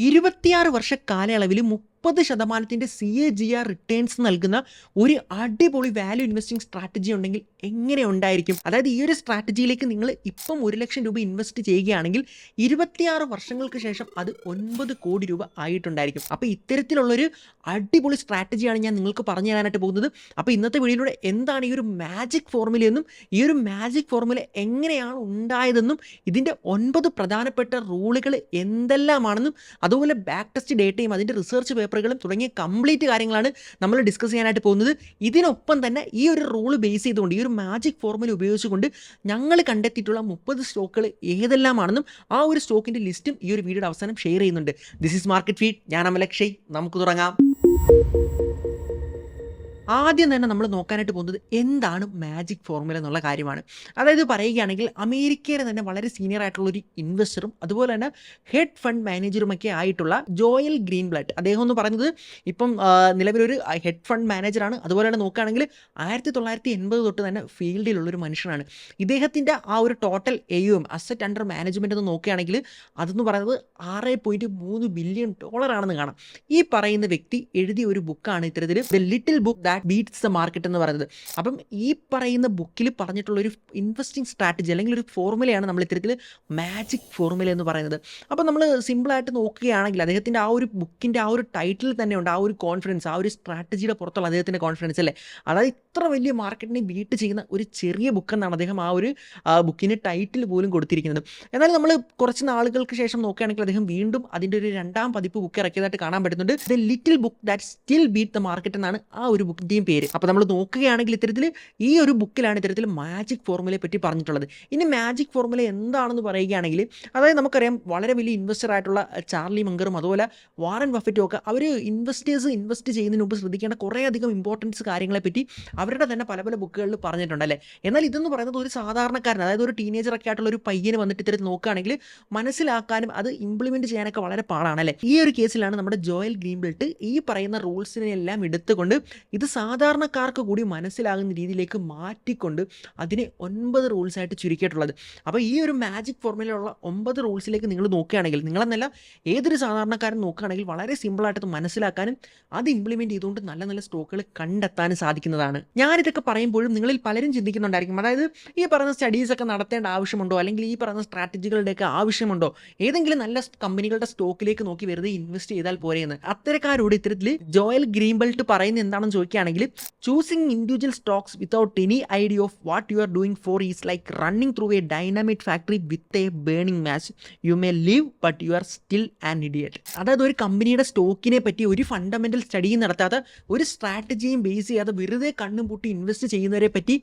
26 വർഷ കാലയളവിൽ 30% CAGR returns നൽകുന്ന ഒരു അടിപൊളി വാല്യൂ ഇൻവെസ്റ്റിംഗ് സ്ട്രാറ്റജി ഉണ്ടെങ്കിൽ എങ്ങനെ ഉണ്ടായിരിക്കും? അതായത് ഈ ഒരു സ്ട്രാറ്റജിയിലേക്ക് നിങ്ങൾ ഇപ്പം 1 ലക്ഷം രൂപ ഇൻവെസ്റ്റ് ചെയ്യുകയാണെങ്കിൽ 26 വർഷങ്ങൾക്ക് ശേഷം അത് 9 കോടി രൂപ ആയിട്ടുണ്ടായിരിക്കും. അപ്പോൾ ഇത്തരത്തിലുള്ളൊരു അടിപൊളി സ്ട്രാറ്റജിയാണ് ഞാൻ നിങ്ങൾക്ക് പറഞ്ഞു തരാനായിട്ട് പോകുന്നത്. അപ്പോൾ ഇന്നത്തെ വീഡിയോയിലൂടെ എന്താണ് ഈ ഒരു മാജിക് ഫോർമുലയെന്നും ഈ ഒരു മാജിക് ഫോർമുല എങ്ങനെയാണ് ഉണ്ടായതെന്നും ഇതിൻ്റെ 9 പ്രധാനപ്പെട്ട റൂളുകൾ എന്തെല്ലാമാണെന്നും അതുപോലെ ബാക്ക് ടെസ്റ്റ് ഡേറ്റയും അതിൻ്റെ റിസർച്ച് പേപ്പറുകളും തുടങ്ങിയ കംപ്ലീറ്റ് കാര്യങ്ങളാണ് നമ്മൾ ഡിസ്കസ് ചെയ്യാനായിട്ട് പോകുന്നത്. ഇതിനൊപ്പം തന്നെ ഈ ഒരു റൂൾ ബേസ് ചെയ്തുകൊണ്ട് ഈ ഒരു മാജിക് ഫോർമുല ഉപയോഗിച്ചുകൊണ്ട് ഞങ്ങൾ കണ്ടെത്തിയിട്ടുള്ള 30 സ്റ്റോക്കുകൾ ഏതെല്ലാമാണെന്നും ആ ഒരു സ്റ്റോക്കിൻ്റെ ലിസ്റ്റും ഈ ഒരു വീഡിയോയുടെ അവസാനം ഷെയർ ചെയ്യുന്നുണ്ട്. This is market feed. ഞാൻ അമൽ അക്ഷയ്. നമുക്ക് തുടങ്ങാം. ആദ്യം തന്നെ നമ്മൾ നോക്കാനായിട്ട് പോകുന്നത് എന്താണ് മാജിക് ഫോർമുല എന്നുള്ള കാര്യമാണ്. അതായത് പറയുകയാണെങ്കിൽ അമേരിക്കയിലെ തന്നെ വളരെ സീനിയർ ആയിട്ടുള്ളൊരു ഇൻവെസ്റ്ററും അതുപോലെ തന്നെ ഹെഡ് ഫണ്ട് മാനേജറുമൊക്കെ ആയിട്ടുള്ള ജോയൽ ഗ്രീൻബ്ലഡ്, അദ്ദേഹം എന്ന് പറയുന്നത് ഇപ്പം നിലവിലൊരു ഹെഡ് ഫണ്ട് മാനേജറാണ്. അതുപോലെ തന്നെ നോക്കുകയാണെങ്കിൽ 1980 തൊട്ട് തന്നെ ഫീൽഡിലുള്ളൊരു മനുഷ്യനാണ്. ഇദ്ദേഹത്തിൻ്റെ ആ ഒരു total AUM asset under management എന്ന് നോക്കുകയാണെങ്കിൽ അതെന്ന് പറയുന്നത് $6.3 ബില്യൺ ആണെന്ന് കാണാം. ഈ പറയുന്ന വ്യക്തി എഴുതിയ ഒരു ബുക്കാണ് ഇത്തരത്തിൽ the little book that beats the market എന്ന് പറയുന്നത്. അപ്പം ഈ പറയുന്ന ബുക്കിൽ പറഞ്ഞിട്ടുള്ള ഒരു ഇൻവെസ്റ്റിംഗ് സ്ട്രാറ്റജി അല്ലെങ്കിൽ ഒരു ഫോർമുലയാണ് നമ്മൾ ഇത്തരത്തിൽ മാജിക് ഫോർമുല എന്ന് പറയുന്നത്. അപ്പം നമ്മൾ സിമ്പിളായിട്ട് നോക്കുകയാണെങ്കിൽ അദ്ദേഹത്തിൻ്റെ ആ ഒരു ബുക്കിൻ്റെ ആ ഒരു ടൈറ്റിൽ തന്നെ ഉണ്ട് ആ ഒരു കോൺഫിഡൻസ്, ആ ഒരു സ്ട്രാറ്റജിയുടെ പുറത്തുള്ള അദ്ദേഹത്തിൻ്റെ കോൺഫിഡൻസ് അല്ലേ. അതായത് ഇത്ര വലിയ മാർക്കറ്റിനെ ബീറ്റ് ചെയ്യുന്ന ഒരു ചെറിയ ബുക്കെന്നാണ് അദ്ദേഹം ആ ഒരു ബുക്കിൻ്റെ ടൈറ്റിൽ പോലും കൊടുത്തിരിക്കുന്നത്. എന്നാൽ നമ്മൾ കുറച്ച് നാളുകൾക്ക് ശേഷം നോക്കുകയാണെങ്കിൽ അദ്ദേഹം വീണ്ടും അതിൻ്റെ ഒരു 2ാം പതിപ്പ് ബുക്ക് ഇറക്കിയതായിട്ട് കാണാൻ പറ്റുന്നുണ്ട്. The little book that still beat the market എന്നാണ് ആ ഒരു ബുക്കിൻ്റെയും പേര്. അപ്പോൾ നമ്മൾ നോക്കുകയാണെങ്കിൽ ഇത്തരത്തിൽ ഈ ഒരു ബുക്കിലാണ് ഇത്തരത്തിൽ മാജിക് ഫോർമുലയെ പറ്റി പറഞ്ഞിട്ടുള്ളത്. ഇനി മാജിക് ഫോർമുല എന്താണെന്ന് പറയുകയാണെങ്കിൽ അതായത് നമുക്കറിയാം വളരെ വലിയ ഇൻവെസ്റ്റർ ആയിട്ടുള്ള ചാർലി മങ്കറും അതുപോലെ വാറൻ ബഫറ്റും ഒക്കെ അവർ ഇൻവെസ്റ്റ് ചെയ്യുന്നതിന് മുമ്പ് ശ്രദ്ധിക്കേണ്ട കുറേയധികം ഇമ്പോർട്ടൻസ് കാര്യങ്ങളെപ്പറ്റി അവരുടെ തന്നെ പല പല ബുക്കുകളിൽ പറഞ്ഞിട്ടുണ്ടല്ലേ. എന്നാൽ ഇതെന്ന് പറയുന്നത് ഒരു സാധാരണക്കാരൻ, അതായത് ഒരു ടീനേജറൊക്കെ ആയിട്ടുള്ള ഒരു പയ്യന് വന്നിട്ട് ഇത്തരത്തിൽ നോക്കുകയാണെങ്കിൽ മനസ്സിലാക്കാനും അത് ഇംപ്ലിമെൻറ്റ് ചെയ്യാനൊക്കെ വളരെ പാടാണല്ലേ. ഈ ഒരു കേസിലാണ് നമ്മുടെ ജോയൽ ഗ്രീൻബ്ലഡ് ഈ പറയുന്ന റൂൾസിനെല്ലാം എടുത്തുകൊണ്ട് ഇത് സാധാരണക്കാർക്ക് കൂടി മനസ്സിലാകുന്ന രീതിയിലേക്ക് മാറ്റിക്കൊണ്ട് അതിനെ 9 റൂൾസായിട്ട് ചുരുക്കിയിട്ടുള്ളത്. അപ്പോൾ ഈ ഒരു മാജിക് ഫോർമുലയുള്ള 9 റൂൾസിലേക്ക് നിങ്ങൾ നോക്കുകയാണെങ്കിൽ, നിങ്ങളെന്നല്ല ഏതൊരു സാധാരണക്കാരൻ നോക്കുകയാണെങ്കിൽ വളരെ സിമ്പിളായിട്ട് മനസ്സിലാക്കാനും അത് ഇംപ്ലിമെൻറ്റ് ചെയ്തുകൊണ്ട് നല്ല നല്ല സ്റ്റോക്കുകൾ കണ്ടെത്താനും സാധിക്കുന്നതാണ്. ഞാനിതൊക്കെ പറയുമ്പോഴും നിങ്ങളിൽ പലരും ചിന്തിക്കുന്നുണ്ടായിരിക്കും, അതായത് ഈ പറയുന്ന സ്റ്റഡീസൊക്കെ നടത്തേണ്ട ആവശ്യമുണ്ടോ, അല്ലെങ്കിൽ ഈ പറയുന്ന സ്ട്രാറ്റജികളുടെയൊക്കെ ആവശ്യമുണ്ടോ, ഏതെങ്കിലും നല്ല കമ്പനികളുടെ സ്റ്റോക്കിലേക്ക് നോക്കി വെറുതെ ഇൻവെസ്റ്റ് ചെയ്താൽ പോരെയെന്ന്. അത്തരക്കാരോട് ഇത്തരത്തിൽ ജോയൽ ഗ്രീൻബ്ലഡ് പറയുന്നത് എന്താണെന്ന് ചോദിക്കുകയാണെങ്കിൽ, choosing individual stocks without any idea of what you are doing for is like running through a dynamite factory with a burning match. You may live but you are still an idiot. അതായത് ഒരു കമ്പനിയുടെ സ്റ്റോക്കിനെ പറ്റി ഒരു fundamental സ്റ്റഡിയും നടത്താതെ ഒരു സ്ട്രാറ്റജിയും base ചെയ്യാതെ വെറുതെ കണ്ണും പൂട്ടി ഇൻവെസ്റ്റ് ചെയ്യുന്നവരെ പറ്റി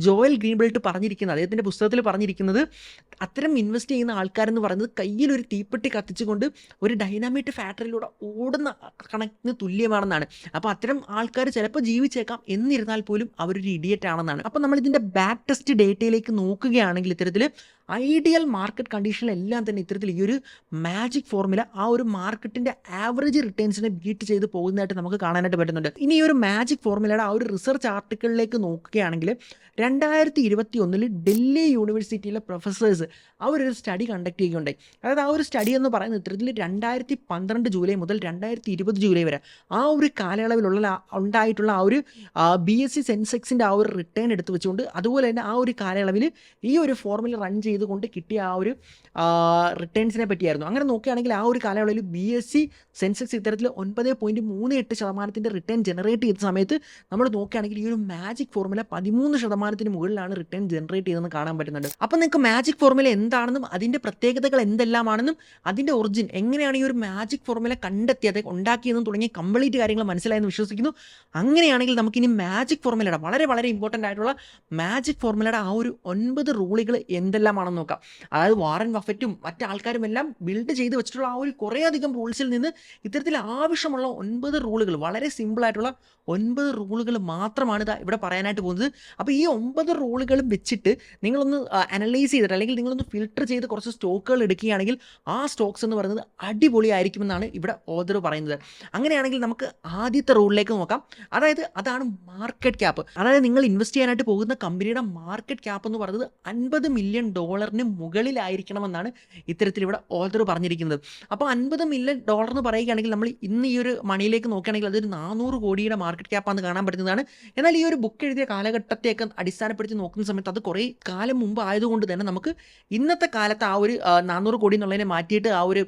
ജോയൽ ഗ്രീൻബ്ലഡ് പറഞ്ഞിരിക്കുന്നത്, അദ്ദേഹത്തിൻ്റെ പുസ്തകത്തിൽ പറഞ്ഞിരിക്കുന്നത്, അത്തരം ഇൻവെസ്റ്റ് ചെയ്യുന്ന ആൾക്കാരെന്ന് പറയുന്നത് കയ്യിലൊരു തീപ്പെട്ടി കത്തിച്ചുകൊണ്ട് ഒരു ഡൈനാമൈറ്റ് ഫാക്ടറിയിലൂടെ ഓടുന്ന കണക്കിന് തുല്യമാണെന്നാണ്. അപ്പോൾ അത്തരം ആൾക്കാർ ചിലപ്പോൾ ജീവിച്ചേക്കാം, എന്നിരുന്നാൽ പോലും അവരൊരു ഇഡിയറ്റ് ആണെന്നാണ്. അപ്പോൾ നമ്മൾ ഇതിൻ്റെ ബാക്ക് ടെസ്റ്റ് ഡേറ്റയിലേക്ക് നോക്കുകയാണെങ്കിൽ ഇത്തരത്തിൽ ഐഡിയൽ മാർക്കറ്റ് കണ്ടീഷനിലെല്ലാം തന്നെ ഇത്തരത്തിൽ ഈ ഒരു മാജിക് ഫോർമുല ആ ഒരു മാർക്കറ്റിൻ്റെ ആവറേജ് റിട്ടേൺസിനെ ബീറ്റ് ചെയ്ത് പോകുന്നതായിട്ട് നമുക്ക് കാണാനായിട്ട് പറ്റുന്നുണ്ട്. ഇനി ഈ ഒരു മാജിക് ഫോർമുലയുടെ ആ ഒരു റിസർച്ച് ആർട്ടിക്കിളിലേക്ക് നോക്കുകയാണെങ്കിൽ 2021 ഡൽഹി യൂണിവേഴ്സിറ്റിയിലെ പ്രൊഫസേഴ്സ് അവരൊരു സ്റ്റഡി കണ്ടക്ട് ചെയ്യുകയുണ്ടായി. അതായത് ആ ഒരു സ്റ്റഡി എന്ന് പറയുന്നത് ഇത്തരത്തിൽ 2012 ജൂലൈ മുതൽ 2020 ജൂലൈ വരെ ആ ഒരു കാലയളവിലുള്ള ഉണ്ടായിട്ടുള്ള ആ ഒരു BSE സെൻസെക്സിൻ്റെ ആ ഒരു റിട്ടേൺ എടുത്ത് വെച്ചുകൊണ്ട് അതുപോലെ തന്നെ ആ ഒരു കാലയളവിൽ ഈ ഒരു ഫോർമുല റൺ ചെയ്തുകൊണ്ട് കിട്ടിയ ആ ഒരു റിട്ടേൺസിനെ പറ്റിയായിരുന്നു. അങ്ങനെ നോക്കുകയാണെങ്കിൽ ആ ഒരു കാലയളവിൽ BSE സെൻസെക്സ് ഇത്തരത്തിൽ 9.38% റിട്ടേൺ ജനറേറ്റ് ചെയ്ത സമയത്ത് നമ്മൾ നോക്കുകയാണെങ്കിൽ ഈ ഒരു മാജിക് ഫോർമുല 13% മുകളിലാണ് റിട്ടേൺ ജനറേറ്റ് ചെയ്തതെന്ന് കാണാൻ പറ്റുന്നുണ്ട്. അപ്പം നിങ്ങൾക്ക് മാജിക് ഫോർമുല എന്താണെന്നും അതിൻ്റെ പ്രത്യേകതകൾ എന്തെല്ലാമാണെന്നും അതിൻ്റെ ഒറിജിൻ എങ്ങനെയാണ് ഈ ഒരു മാജിക് ഫോർമുല കണ്ടെത്തിയത് ഉണ്ടാക്കിയതെന്നും തുടങ്ങിയ കംപ്ലീറ്റ് കാര്യങ്ങൾ മനസ്സിലായെന്ന് വിശ്വസിക്കുന്നു. അങ്ങനെയാണെങ്കിൽ നമുക്കിനി മാജിക് ഫോർമുലയുടെ വളരെ വളരെ ഇമ്പോർട്ടൻ്റ് ആയിട്ടുള്ള മാജിക് ഫോർമുലയുടെ ആ ഒരു 9 റൂളുകൾ എന്തെല്ലാമാണെന്ന് നോക്കാം. അതായത് വാറൻ ബഫറ്റും മറ്റു ആൾക്കാരും എല്ലാം ബിൽഡ് ചെയ്ത് വെച്ചിട്ടുള്ള ആ ഒരു കുറേയധികം റൂൾസിൽ നിന്ന് ഇത്തരത്തിൽ ആവശ്യമുള്ള 9 റൂളുകൾ, വളരെ സിമ്പിളായിട്ടുള്ള 9 റൂളുകൾ മാത്രമാണ് ഇവിടെ പറയാനായിട്ട് പോകുന്നത്. അപ്പോൾ ഈ 9 റൂളുകളും വെച്ചിട്ട് നിങ്ങളൊന്ന് അനലൈസ് ചെയ്തിട്ട് അല്ലെങ്കിൽ നിങ്ങളൊന്ന് ഫിൽട്ടർ ചെയ്ത് കുറച്ച് സ്റ്റോക്കുകൾ എടുക്കുകയാണെങ്കിൽ ആ സ്റ്റോക്സ് എന്ന് പറയുന്നത് അടിപൊളിയായിരിക്കുമെന്നാണ് ഇവിടെ ഓതർ പറയുന്നത്. അങ്ങനെയാണെങ്കിൽ നമുക്ക് ആദ്യത്തെ റൂളിലേക്ക് നോക്കാം. അതാണ് മാർക്കറ്റ് ക്യാപ്പ്. അതായത് നിങ്ങൾ ഇൻവെസ്റ്റ് ചെയ്യാനായിട്ട് പോകുന്ന കമ്പനിയുടെ മാർക്കറ്റ് ക്യാപ്പ് എന്ന് പറയുന്നത് $50 മില്യൺ മുകളിലായിരിക്കണമെന്നാണ് ഇത്തരത്തിൽ ഇവിടെ ഓഥർ പറഞ്ഞിരിക്കുന്നത്. അപ്പോൾ $50 മില്യൺ എന്ന് പറയുകയാണെങ്കിൽ നമ്മൾ ഇന്ന് ഈ ഒരു മണിയിലേക്ക് നോക്കുകയാണെങ്കിൽ അതൊരു 400 കോടിയുടെ മാർക്കറ്റ് ക്യാപ്പാണെന്ന് കാണാൻ പറ്റുന്നതാണ്. എന്നാൽ ഈ ഒരു ബുക്ക് എഴുതിയ കാലഘട്ടത്തെയൊക്കെ അടിസ്ഥാനപ്പെടുത്തി നോക്കുന്ന സമയത്ത് അത് കുറേ കാലം മുമ്പ് ആയതുകൊണ്ട് തന്നെ നമുക്ക് ഇന്നത്തെ കാലത്ത് ആ ഒരു 400 കോടി എന്നുള്ളതിനെ മാറ്റിയിട്ട് ആ ഒരു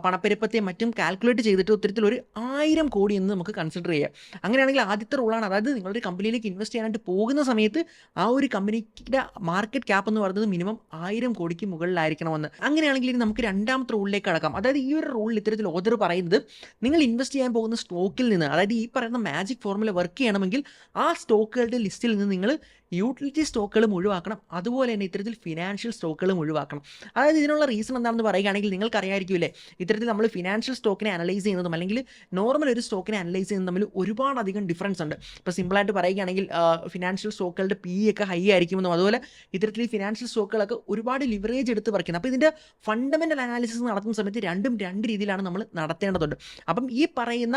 പണപ്പെരുപ്പത്തെ മറ്റും കാൽക്കുലേറ്റ് ചെയ്തിട്ട് ഇത്തരത്തിലൊരു 1000 കോടി എന്ന് നമുക്ക് കൺസിഡർ ചെയ്യാം. അങ്ങനെയാണെങ്കിൽ ആദ്യത്തെ റൂളാണ്, അതായത് നിങ്ങളൊരു കമ്പനിയിലേക്ക് ഇൻവെസ്റ്റ് ചെയ്യാനായിട്ട് പോകുന്ന സമയത്ത് ആ ഒരു കമ്പനിയുടെ മാർക്കറ്റ് ക്യാപ്പ് എന്ന് പറയുന്നത് മിനിമം 1000 കോടിക്ക് മുകളിലായിരിക്കണമെന്ന്. അങ്ങനെയാണെങ്കിൽ ഇനി നമുക്ക് രണ്ടാമത്തെ റൂളിലേക്ക് കടക്കാം. അതായത് ഈ ഒരു റൂളിൽ ഇത്തരത്തിൽ ഓഥർ പറയുന്നത് നിങ്ങൾ ഇൻവെസ്റ്റ് ചെയ്യാൻ പോകുന്ന സ്റ്റോക്കിൽ നിന്ന്, അതായത് ഈ പറയുന്ന മാജിക് ഫോർമുല വർക്ക് ചെയ്യണമെങ്കിൽ ആ സ്റ്റോക്കുകളുടെ ലിസ്റ്റിൽ നിന്ന് നിങ്ങൾ യൂട്ടിലിറ്റി സ്റ്റോക്കുകളും ഒഴിവാക്കണം, അതുപോലെ തന്നെ ഇത്തരത്തിൽ ഫിനാൻഷ്യൽ സ്റ്റോക്കുകളും ഒഴിവാക്കണം. അതായത് ഇതിനുള്ള റീസൺ എന്താണെന്ന് പറയുകയാണെങ്കിൽ നിങ്ങൾക്കറിയായിരിക്കില്ലേ, ഇത്തരത്തിൽ നമ്മൾ ഫിനാൻഷ്യൽ സ്റ്റോക്കിനെ അനലൈസ് ചെയ്യുന്നതും അല്ലെങ്കിൽ നോർമൽ ഒരു സ്റ്റോക്കിനെ അനലൈസ് ചെയ്യുന്നതും തമ്മിൽ ഒരുപാടധികം ഡിഫറൻസ് ഉണ്ട്. ഇപ്പോൾ സിമ്പിളായിട്ട് പറയുകയാണെങ്കിൽ ഫിനാൻഷ്യൽ സ്റ്റോക്കുകളുടെ പി ഒക്കെ ഹൈ ആയിരിക്കുമെന്നും അതുപോലെ ഇത്തരത്തിൽ ഫിനാൻഷ്യൽ സ്റ്റോക്കുകളൊക്കെ ഒരുപാട് ലിവറേജ് എടുത്ത് പറിക്കുന്നത്. അപ്പോൾ ഇതിൻ്റെ ഫണ്ടമെൻ്റൽ അനാലിസിസ് നടത്തുന്ന സമയത്ത് രണ്ടും രണ്ട് രീതിയിലാണ് നമ്മൾ നടത്തേണ്ടതുണ്ട്. അപ്പം ഈ പറയുന്ന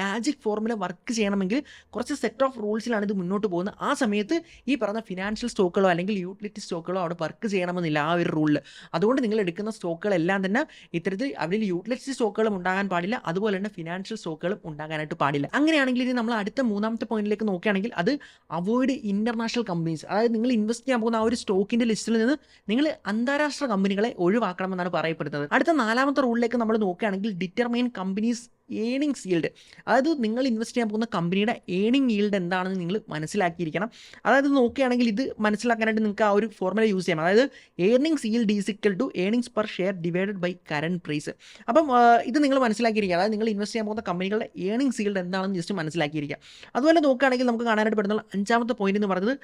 മാജിക് ഫോർമുല വർക്ക് ചെയ്യണമെങ്കിൽ കുറച്ച് സെറ്റ് ഓഫ് റൂൾസിലാണ് ഇത് മുന്നോട്ട് പോകുന്നത്. ആ സമയത്ത് ഈ പറഞ്ഞ ഫിനാൻഷ്യൽ സ്റ്റോക്കുകളോ അല്ലെങ്കിൽ യൂട്ടിലിറ്റി സ്റ്റോക്കുകളോ അവിടെ വർക്ക് ചെയ്യണമെന്നില്ല ആ ഒരു റൂളിൽ. അതുകൊണ്ട് നിങ്ങൾ എടുക്കുന്ന സ്റ്റോക്കുകളെല്ലാം തന്നെ ഇത്തരത്തിൽ അവരിൽ യൂട്ടിലിറ്റി സ്റ്റോക്കുകളും ഉണ്ടാകാൻ പാടില്ല, അതുപോലെ തന്നെ ഫിനാൻഷ്യൽ സ്റ്റോക്കുകളും ഉണ്ടാകാനായിട്ട് പാടില്ല. അങ്ങനെയാണെങ്കിൽ ഇനി നമ്മൾ അടുത്ത മൂന്നാമത്തെ പോയിന്റിലേക്ക് നോക്കുകയാണെങ്കിൽ അത് അവോയ്ഡ് ഇന്റർനാഷണൽ കമ്പനീസ്. അതായത് നിങ്ങൾ ഇൻവെസ്റ്റ് ചെയ്യാൻ പോകുന്ന ആ ഒരു സ്റ്റോക്കിന്റെ ലിസ്റ്റിൽ നിന്ന് നിങ്ങൾ അന്താരാഷ്ട്ര കമ്പനികളെ ഒഴിവാക്കണമെന്നാണ് പറയപ്പെടുന്നത്. അടുത്ത നാലാമത്തെ റൂളിലേക്ക് നമ്മൾ നോക്കുകയാണെങ്കിൽ ഡിറ്റർമൈൻ കമ്പനീസ് ഏണിങ്സ് ഈൽഡ്. അതായത് നിങ്ങൾ ഇൻവെസ്റ്റ് ചെയ്യാൻ പോകുന്ന കമ്പനിയുടെ ഏണിംഗ് ഈൽഡ് എന്താണെന്ന് നിങ്ങൾ മനസ്സിലാക്കിയിരിക്കണം. അതായത് നോക്കുകയാണെങ്കിൽ ഇത് മനസ്സിലാക്കാനായിട്ട് നിങ്ങൾക്ക് ആ ഒരു ഫോർമുല യൂസ് ചെയ്യാം. അതായത് earnings yield is equal to earnings per share divided by current price. അപ്പം ഇത് നിങ്ങൾ മനസ്സിലാക്കിയിരിക്കുക. അതായത് നിങ്ങൾ ഇൻവെസ്റ്റ് ചെയ്യാൻ പോകുന്ന കമ്പനികളുടെ ഏർണിങ്സ് ഈൽഡ് എന്താണെന്ന് ജസ്റ്റ് മനസ്സിലാക്കിയിരിക്കുക. അതുപോലെ നോക്കുകയാണെങ്കിൽ നമുക്ക് കാണാനായിട്ട് പറ്റുന്ന അഞ്ചാമത്തെ പോയിന്റ് എന്ന് പറയുന്നത്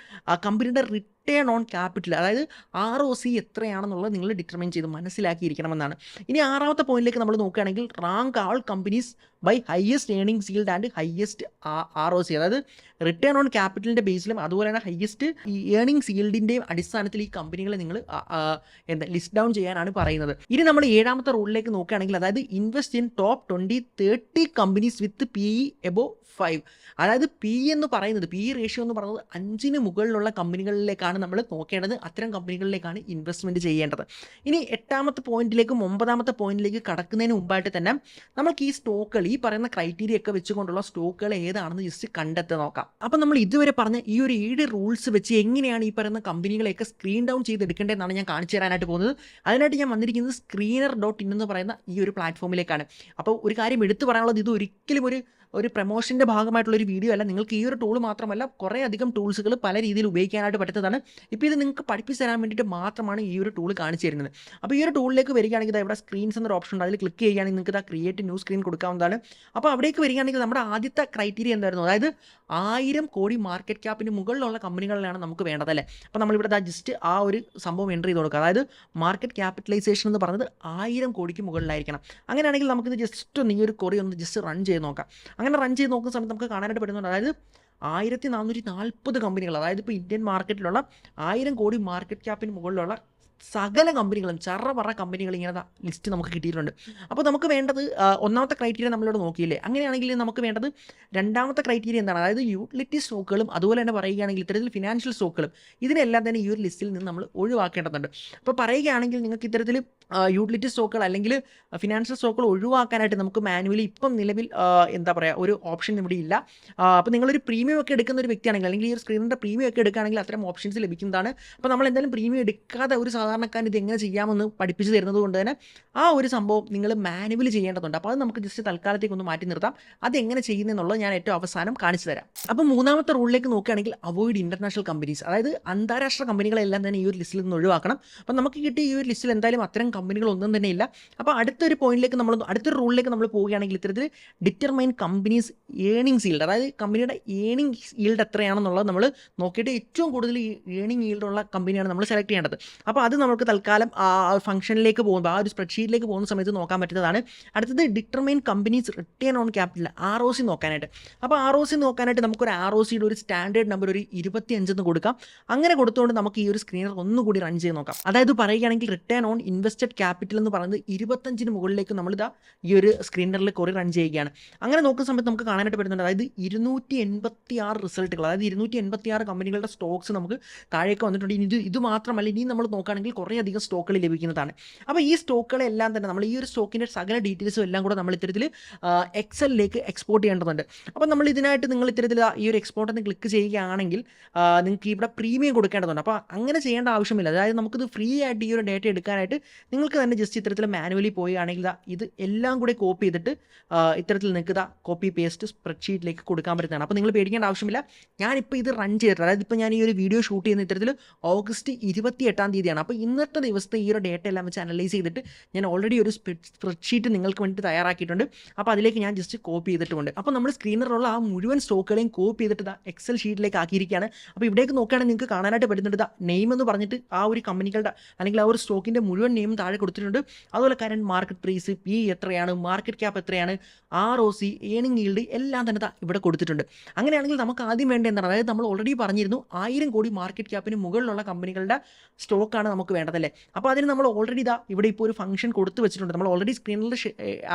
കമ്പനിയുടെ റിട്ടേൺ ഓൺ ക്യാപിറ്റൽ, അതായത് ROC എത്രയാണെന്നുള്ളത് നിങ്ങൾ ഡിറ്റർമൈൻ ചെയ്ത് മനസ്സിലാക്കിയിരിക്കണമെന്നാണ്. ഇനി ആറാമത്തെ പോയിന്റിലേക്ക് നമ്മൾ നോക്കുകയാണെങ്കിൽ rank all companies by highest earnings yield and highest ROC. അതായത് റിട്ടേൺ ഓൺ ക്യാപിറ്റലിൻ്റെ ബേസിലും അതുപോലെ തന്നെ ഹയസ്റ്റ് ഈ ഏണിങ്സ് ഈൽഡിൻ്റെയും അടിസ്ഥാനത്തിൽ ഈ കമ്പനികളെ നിങ്ങൾ ലിസ്റ്റ് ഡൗൺ ചെയ്യാനാണ് പറയുന്നത്. ഇനി നമ്മൾ ഏഴാമത്തെ റൂളിലേക്ക് നോക്കുകയാണെങ്കിൽ അതായത് invest in top 20-30 companies with PE above 5. അതായത് പി എന്ന് പറയുന്നത് PE റേഷ്യോ എന്ന് പറയുന്നത് 5ന് മുകളിലുള്ള കമ്പനികളിലേക്കാണ് നമ്മൾ നോക്കേണ്ടത്. അത്തരം കമ്പനികളിലേക്കാണ് ഇൻവെസ്റ്റ്മെൻറ്റ് ചെയ്യേണ്ടത്. ഇനി എട്ടാമത്തെ പോയിന്റിലേക്കും 9ാമത്തെ പോയിന്റിലേക്ക് കടക്കുന്നതിന് മുമ്പായിട്ട് തന്നെ നമുക്ക് ഈ സ്റ്റോക്കുകൾ, ഈ പറയുന്ന ക്രൈറ്റീരിയ ഒക്കെ വെച്ചുകൊണ്ടുള്ള സ്റ്റോക്കുകൾ ഏതാണെന്ന് ജസ്റ്റ് കണ്ടെത്തി നോക്കാം. അപ്പം നമ്മൾ ഇതുവരെ പറഞ്ഞ ഈ ഒരു 7 റൂൾസ് വെച്ച് എങ്ങനെയാണ് ഈ പറയുന്ന കമ്പനികളെയൊക്കെ സ്ക്രീൻ ഡൗൺ ചെയ്തെടുക്കേണ്ടതെന്നാണ് ഞാൻ കാണിച്ചു തരാനായിട്ട് പോകുന്നത്. അതിനായിട്ട് ഞാൻ വന്നിരിക്കുന്നത് screener.in എന്ന് പറയുന്ന ഈ ഒരു പ്ലാറ്റ്ഫോമിലേക്കാണ്. അപ്പോൾ ഒരു കാര്യം എടുത്തു പറയാനുള്ളത്, ഇത് ഒരിക്കലും ഒരു പ്രൊമോഷൻ്റെ ഭാഗമായിട്ടുള്ളൊരു വീഡിയോ അല്ല. നിങ്ങൾക്ക് ഈ ഒരു ടൂൾ മാത്രമല്ല കുറേ അധികം ടൂൾസുകൾ പല രീതിയിൽ ഉപയോഗിക്കാനായിട്ട് പറ്റുന്നതാണ്. ഇപ്പോൾ ഇത് നിങ്ങൾക്ക് പഠിപ്പിച്ച് തരാൻ വേണ്ടിയിട്ട് മാത്രമാണ് ഈ ഒരു ടൂൾ കാണിച്ചു തരുന്നത്. അപ്പോൾ ഈ ഒരു ടൂളിലേക്ക് വരികയാണെങ്കിൽ ഇവിടെ സ്ക്രീൻസ് എന്നൊരു ഓപ്ഷൻ ഉണ്ട്. അതിൽ ക്ലിക്ക് ചെയ്യുകയാണെങ്കിൽ നിങ്ങൾക്ക് ക്രിയേറ്റ് ന്യൂ സ്ക്രീൻ കൊടുക്കാവുന്നതാണ്. അപ്പോൾ അവിടേക്ക് വരികയാണെങ്കിൽ നമ്മുടെ ആദ്യത്തെ ക്രൈറ്റീരിയ എന്തായിരുന്നു, അതായത് 1000 കോടി മാർക്കറ്റ് ക്യാപ്പിന് മുകളിലുള്ള കമ്പനികളിലാണ് നമുക്ക് വേണ്ടത് അല്ലേ. അപ്പോൾ നമ്മളിവിടെ ജസ്റ്റ് ആ ഒരു സംഭവം എൻ്റർ ചെയ്ത് കൊടുക്കുക. അതായത് മാർക്കറ്റ് ക്യാപിറ്റലൈസേഷൻ എന്ന് പറയുന്നത് 1000 കോടിക്ക് മുകളിലായിരിക്കണം. അങ്ങനെയാണെങ്കിൽ നമുക്കിത് ജസ്റ്റ് ഒന്ന് ഈ ഒരു കൊറി ഒന്ന് ജസ്റ്റ് റൺ ചെയ്ത് നോക്കാം. അങ്ങനെ റൺ ചെയ്ത് നോക്കുന്ന സമയത്ത് നമുക്ക് കാണാനായിട്ട് പറ്റുന്നുണ്ട്, അതായത് 1440 കമ്പനികൾ, അതായത് ഇപ്പോൾ ഇന്ത്യൻ മാർക്കറ്റിലുള്ള 1000 കോടി മാർക്കറ്റ് ക്യാപ്പിന് മുകളിലുള്ള സകല കമ്പനികളും ചറപറ കമ്പനികൾ ഇങ്ങനെ ലിസ്റ്റ് നമുക്ക് കിട്ടിയിട്ടുണ്ട്. അപ്പോൾ നമുക്ക് വേണ്ടത് ഒന്നാമത്തെ ക്രൈറ്റീരിയ നമ്മളിവിടെ നോക്കിയില്ലേ. അങ്ങനെയാണെങ്കിൽ നമുക്ക് വേണ്ടത് രണ്ടാമത്തെ ക്രൈറ്റീരിയ എന്താണ്, അതായത് യൂട്ടിലിറ്റി സ്റ്റോക്കുകളും അതുപോലെ തന്നെ പറയുകയാണെങ്കിൽ ഇത്തരത്തിൽ ഫിനാൻഷ്യൽ സ്റ്റോക്കുകളും ഇതിനെല്ലാം തന്നെ ഈ ഒരു ലിസ്റ്റിൽ നിന്ന് നമ്മൾ ഒഴിവാക്കേണ്ടതുണ്ട്. അപ്പോൾ പറയുകയാണെങ്കിൽ നിങ്ങൾക്ക് ഇത്തരത്തിൽ യൂട്ടിലിറ്റി സ്റ്റോക്കുകൾ അല്ലെങ്കിൽ ഫിനാൻഷ്യൽ സ്റ്റോക്കുകൾ ഒഴിവാക്കാനായിട്ട് നമുക്ക് മാനുവലി ഇപ്പം നിലവിൽ എന്താ പറയുക ഒരു ഓപ്ഷൻ ഇവിടെ ഇല്ല. അപ്പോൾ നിങ്ങളൊരു പ്രീമിയം ഒക്കെ എടുക്കുന്ന ഒരു വ്യക്തിയാണെങ്കിൽ അല്ലെങ്കിൽ ഈ ഒരു സ്ക്രീനിൻ്റെ പ്രീമിയം ഒക്കെ എടുക്കുകയാണെങ്കിൽ അത്തരം ഓപ്ഷൻസ് ലഭിക്കുന്നതാണ്. അപ്പോൾ നമ്മൾ എന്തായാലും പ്രീമിയം എടുക്കാതെ ഒരു സാധാരണക്കാരൻ ഇത് എങ്ങനെ ചെയ്യാമെന്ന് പഠിപ്പിച്ച് തരുന്നത് കൊണ്ട് തന്നെ ആ ഒരു സംഭവം നിങ്ങൾ മാനുവലി ചെയ്യേണ്ടതുണ്ട്. അപ്പോൾ അത് നമുക്ക് ജസ്റ്റ് തൽക്കാലത്തേക്ക് ഒന്ന് മാറ്റി നിർത്താം. അതെങ്ങനെ ചെയ്യുന്നതെന്നുള്ളത് ഞാൻ ഏറ്റവും അവസാനം കാണിച്ചു തരാം. അപ്പോൾ മൂന്നാമത്തെ റൂളിലേക്ക് നോക്കുകയാണെങ്കിൽ അവോയ്ഡ് ഇന്റർനാഷണൽ കമ്പനീസ്, അതായത് അന്താരാഷ്ട്ര കമ്പനികളെല്ലാം തന്നെ ഈ ഒരു ലിസ്റ്റിൽ നിന്ന് ഒഴിവാക്കണം. അപ്പോൾ നമുക്ക് കിട്ടിയ ഈ ഒരു ലിസ്റ്റിൽ എന്തായാലും അത്തരം കമ്പനികളൊന്നും തന്നെ ഇല്ല. അപ്പോൾ അടുത്തൊരു പോയിന്റിലേക്ക് അടുത്തൊരു റൂളിലേക്ക് നമ്മൾ പോവുകയാണെങ്കിൽ ഇത്തരത്തിൽ ഡിറ്റർമൈൻ കമ്പനീസ് ഏണിങ്സ് ഈൽഡ്, അതായത് കമ്പനിയുടെ ഏണിങ്സ് ഈൽഡ് എത്രയാണെന്നുള്ളത് നമ്മൾ നോക്കിയിട്ട് ഏറ്റവും കൂടുതൽ ഈ ഏണിംഗ് ഈൽഡുള്ള കമ്പനിയാണ് നമ്മൾ സെലക്ട് ചെയ്യേണ്ടത്. അപ്പോൾ അത് നമുക്ക് തൽക്കാലം ആ ഫംഗ്ഷനിലേക്ക് പോകുമ്പോൾ ആ ഒരു സ്പ്രെഡ്ഷീറ്റിലേക്ക് പോകുന്ന സമയത്ത് നോക്കാൻ പറ്റുന്നതാണ്. അടുത്തത് determine companies return on capital, ROC നോക്കാനായിട്ട്. അപ്പോൾ ROC നോക്കാനായിട്ട് നമുക്കൊരു ROCയുടെ ഒരു സ്റ്റാൻഡേർഡ് നമ്പർ ഒരു 25 എന്ന് കൊടുക്കാം. അങ്ങനെ കൊടുത്തുകൊണ്ട് നമുക്ക് ഈ ഒരു സ്ക്രീനർ ഒന്നുകൂടി റൺ ചെയ്ത് നോക്കാം. അതായത് പറയുകയാണെങ്കിൽ return on invested invested capital എന്ന് പറയുന്നത് 25 മുകളിലേക്ക് നമ്മളിതാ ഈ ഒരു സ്ക്രീനറിൽ കുറി റൺ ചെയ്യുകയാണ്. അങ്ങനെ നോക്കുന്ന സമയത്ത് നമുക്ക് കാണാനായിട്ട് പറ്റുന്നുണ്ട്, അതായത് 286 റിസൾട്ടുകൾ, അതായത് 286 കമ്പനികളുടെ സ്റ്റോക്സ് നമുക്ക് താഴേക്ക് വന്നിട്ടുണ്ട്. ഇത് മാത്രമല്ല, ഇനി നമ്മൾ നോക്കുകയാണെങ്കിൽ കുറേയധികം സ്റ്റോക്കുകൾ ലഭിക്കുന്നതാണ്. അപ്പോൾ ഈ സ്റ്റോക്കുകളെല്ലാം തന്നെ നമ്മൾ ഈ ഒരു സ്റ്റോക്കിൻ്റെ സകല ഡീറ്റെയിൽസും എല്ലാം കൂടെ നമ്മൾ ഇത്തരത്തിൽ എക്സലിലേക്ക് എക്സ്പോർട്ട് ചെയ്യേണ്ടതുണ്ട്. അപ്പോൾ നമ്മൾ ഇതിനായിട്ട് നിങ്ങൾ ഇത്തരത്തിൽ ഈ ഒരു എക്സ്പോർട്ട് എന്ന് ക്ലിക്ക് ചെയ്യുകയാണെങ്കിൽ നിങ്ങൾക്ക് ഇവിടെ പ്രീമിയം കൊടുക്കേണ്ടതുണ്ട്. അപ്പോൾ അങ്ങനെ ചെയ്യേണ്ട ആവശ്യമില്ല. അതായത് നമുക്കിത് ഫ്രീ ആയിട്ട് ഈ ഒരു ഡേറ്റ എടുക്കാനായിട്ട് നിങ്ങൾക്ക് തന്നെ ജസ്റ്റ് ഇത്തരത്തിൽ മാനുവലി പോവുകയാണെങ്കിൽ ഇത് എല്ലാം കൂടെ കോപ്പി ചെയ്തിട്ട് ഇത്തരത്തിൽ നിങ്ങൾക്ക് കോപ്പി പേസ്റ്റ് സ്പ്രെഡ്ഷീറ്റിലേക്ക് കൊടുക്കാൻ പറ്റുന്നതാണ്. അപ്പോൾ നിങ്ങൾ പേടിക്കേണ്ട ആവശ്യമില്ല. ഞാനിപ്പോൾ ഇത് റൺ ചെയ്തിട്ട്, അതായത് ഇപ്പോൾ ഞാൻ ഈ ഒരു വീഡിയോ ഷൂട്ട് ചെയ്യുന്ന ഇത്തരത്തിൽ ഓഗസ്റ്റ് 28-ാം തീയതിയാണ്. അപ്പോൾ ഇന്നത്തെ ദിവസത്തെ ഈ ഒരു ഡേറ്റ എല്ലാം വെച്ച് അനലൈസ് ചെയ്തിട്ട് ഞാൻ ഓൾറെഡി ഒരു സ്പ്രെഡ്ഷീറ്റ് നിങ്ങൾക്ക് വേണ്ടി തയ്യാറാക്കിയിട്ടുണ്ട്. അപ്പോൾ അതിലേക്ക് ഞാൻ ജസ്റ്റ് കോപ്പി ചെയ്തിട്ടുണ്ട്. അപ്പോൾ നമ്മൾ സ്ക്രീനിലുള്ള ആ മുഴുവൻ സ്റ്റോക്കുകളെയും കോപ്പി ചെയ്തിട്ട് എക്സൽ ഷീറ്റിലേക്ക് ആക്കിയിരിക്കുകയാണ്. അപ്പോൾ ഇവിടേക്ക് നോക്കുകയാണെങ്കിൽ നിങ്ങൾക്ക് കാണാനായിട്ട് പറ്റുന്നുണ്ട് നെയിം എന്ന് പറഞ്ഞിട്ട് ആ ഒരു കമ്പനികളുടെ അല്ലെങ്കിൽ ആ ഒരു സ്റ്റോക്കിൻ്റെ മുഴുവൻ നെയിം താഴെ കൊടുത്തിട്ടുണ്ട്. അതുപോലെ കറന്റ് മാർക്കറ്റ് പ്രൈസ്, പി എത്രയാണ്, മാർക്കറ്റ് ക്യാപ്പ് എത്രയാണ്, ROC, ഏണിംഗ് ഈൽഡ് എല്ലാം തന്നെ ഇവിടെ കൊടുത്തിട്ടുണ്ട്. അങ്ങനെയാണെങ്കിൽ നമുക്ക് ആദ്യം വേണ്ട എന്താണ്, അതായത് നമ്മൾ ഓൾറെഡി പറഞ്ഞിരുന്നു 1000 കോടി മാർക്കറ്റ് ക്യാപ്പിന് മുകളിലുള്ള കമ്പനികളുടെ സ്റ്റോക്കാണ് നമുക്ക് വേണ്ടതല്ലേ. അപ്പോൾ അതിന് നമ്മൾ ഓൾറെഡി ഇവിടെ ഇപ്പോൾ ഒരു ഫംഗ്ഷൻ കൊടുത്തു വെച്ചിട്ടുണ്ട്. നമ്മൾ ഓൾറെഡി സ്ക്രീനിൽ